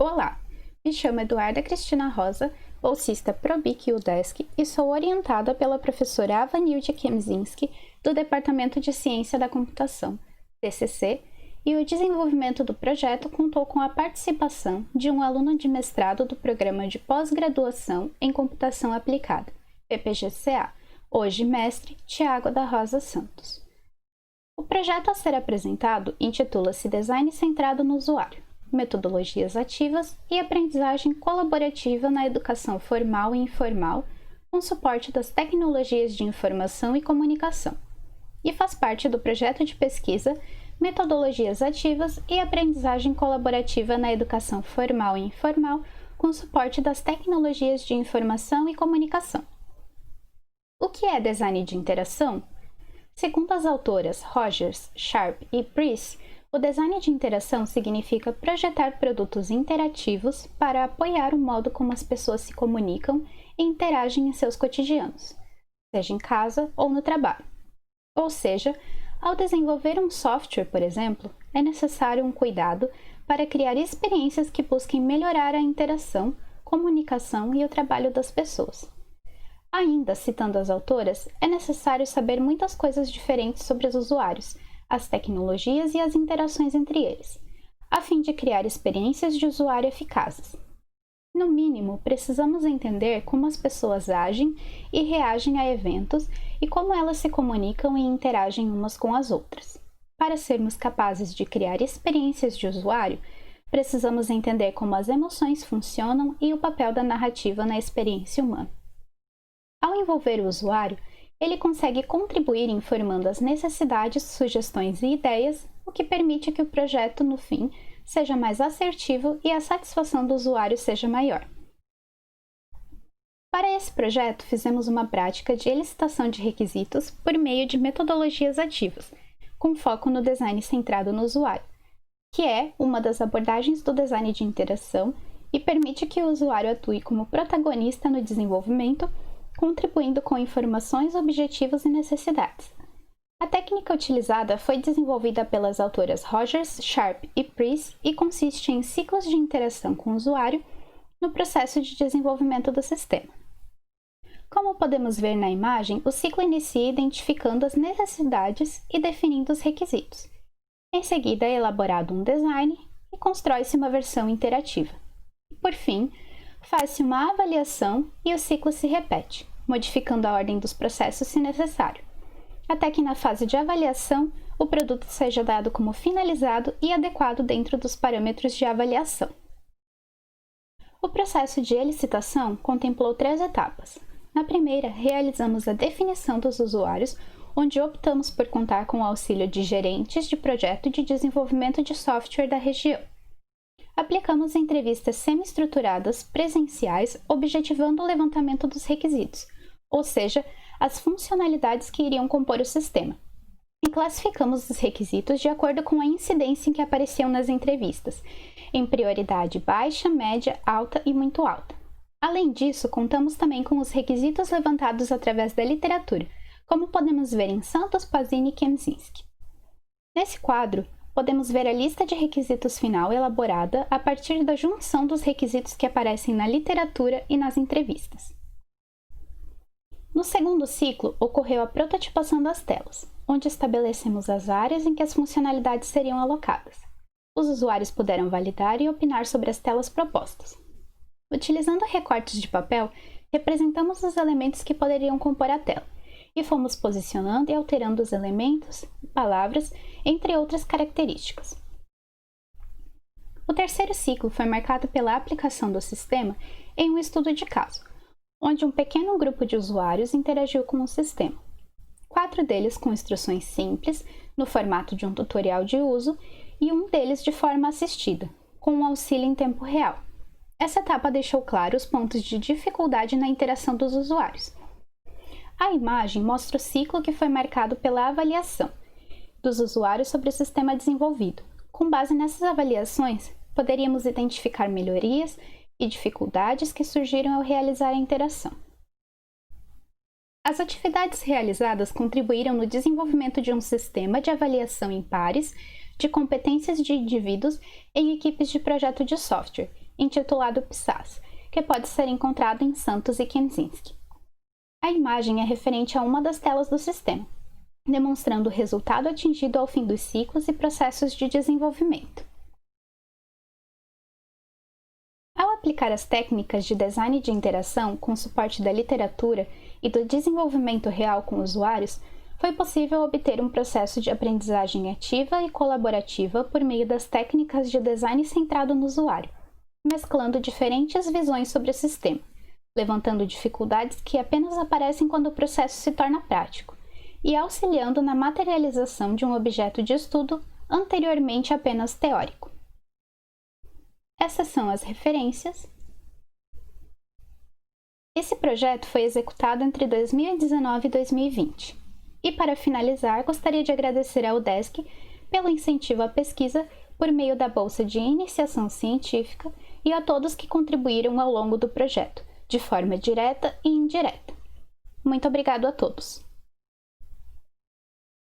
Olá, me chamo Eduarda Cristina Rosa, bolsista ProBIC UDESC e sou orientada pela professora Avanilde Kemzinski, do Departamento de Ciência da Computação, TCC, e o desenvolvimento do projeto contou com a participação de um aluno de mestrado do Programa de Pós-Graduação em Computação Aplicada, PPGCA, hoje mestre Tiago da Rosa Santos. O projeto a ser apresentado intitula-se Design Centrado no Usuário, Metodologias Ativas e Aprendizagem Colaborativa na Educação Formal e Informal, com suporte das tecnologias de informação e comunicação, e faz parte do projeto de pesquisa Metodologias Ativas e Aprendizagem Colaborativa na Educação Formal e Informal, com suporte das tecnologias de informação e comunicação. O que é design de interação? Segundo as autoras Rogers, Sharp e Price, o design de interação significa projetar produtos interativos para apoiar o modo como as pessoas se comunicam e interagem em seus cotidianos, seja em casa ou no trabalho. Ou seja, ao desenvolver um software, por exemplo, é necessário um cuidado para criar experiências que busquem melhorar a interação, comunicação e o trabalho das pessoas. Ainda, citando as autoras, é necessário saber muitas coisas diferentes sobre os usuários, as tecnologias e as interações entre eles, a fim de criar experiências de usuário eficazes. No mínimo, precisamos entender como as pessoas agem e reagem a eventos e como elas se comunicam e interagem umas com as outras. Para sermos capazes de criar experiências de usuário, precisamos entender como as emoções funcionam e o papel da narrativa na experiência humana. Ao envolver o usuário, ele consegue contribuir informando as necessidades, sugestões e ideias, o que permite que o projeto, no fim, seja mais assertivo e a satisfação do usuário seja maior. Para esse projeto, fizemos uma prática de elicitação de requisitos por meio de metodologias ativas, com foco no design centrado no usuário, que é uma das abordagens do design de interação e permite que o usuário atue como protagonista no desenvolvimento, contribuindo com informações, objetivos e necessidades. A técnica utilizada foi desenvolvida pelas autoras Rogers, Sharp e Price e consiste em ciclos de interação com o usuário no processo de desenvolvimento do sistema. Como podemos ver na imagem, o ciclo inicia identificando as necessidades e definindo os requisitos. Em seguida, é elaborado um design e constrói-se uma versão interativa. Por fim, faz-se uma avaliação e o ciclo se repete, modificando a ordem dos processos se necessário, até que na fase de avaliação o produto seja dado como finalizado e adequado dentro dos parâmetros de avaliação. O processo de elicitação contemplou 3 etapas. Na primeira, realizamos a definição dos usuários, onde optamos por contar com o auxílio de gerentes de projeto de desenvolvimento de software da região. Aplicamos entrevistas semi-estruturadas presenciais, objetivando o levantamento dos requisitos, ou seja, as funcionalidades que iriam compor o sistema. E classificamos os requisitos de acordo com a incidência em que apareciam nas entrevistas, em prioridade baixa, média, alta e muito alta. Além disso, contamos também com os requisitos levantados através da literatura, como podemos ver em Santos, Pazini e Kemzinski. Nesse quadro, podemos ver a lista de requisitos final elaborada a partir da junção dos requisitos que aparecem na literatura e nas entrevistas. No segundo ciclo, ocorreu a prototipação das telas, onde estabelecemos as áreas em que as funcionalidades seriam alocadas. Os usuários puderam validar e opinar sobre as telas propostas. Utilizando recortes de papel, representamos os elementos que poderiam compor a tela, e fomos posicionando e alterando os elementos, palavras, entre outras características. O terceiro ciclo foi marcado pela aplicação do sistema em um estudo de caso, onde um pequeno grupo de usuários interagiu com o sistema. 4 deles com instruções simples, no formato de um tutorial de uso, e um deles de forma assistida, com um auxílio em tempo real. Essa etapa deixou claro os pontos de dificuldade na interação dos usuários. A imagem mostra o ciclo que foi marcado pela avaliação dos usuários sobre o sistema desenvolvido. Com base nessas avaliações, poderíamos identificar melhorias e dificuldades que surgiram ao realizar a interação. As atividades realizadas contribuíram no desenvolvimento de um sistema de avaliação em pares de competências de indivíduos em equipes de projeto de software intitulado PSAS, que pode ser encontrado em Santos e Kędzierski. A imagem é referente a uma das telas do sistema, demonstrando o resultado atingido ao fim dos ciclos e processos de desenvolvimento. Ao aplicar as técnicas de design de interação com suporte da literatura e do desenvolvimento real com usuários, foi possível obter um processo de aprendizagem ativa e colaborativa por meio das técnicas de design centrado no usuário, mesclando diferentes visões sobre o sistema, levantando dificuldades que apenas aparecem quando o processo se torna prático, e auxiliando na materialização de um objeto de estudo anteriormente apenas teórico. Essas são as referências. Esse projeto foi executado entre 2019 e 2020. E para finalizar, gostaria de agradecer ao UDESC pelo incentivo à pesquisa por meio da Bolsa de Iniciação Científica e a todos que contribuíram ao longo do projeto, de forma direta e indireta. Muito obrigado a todos!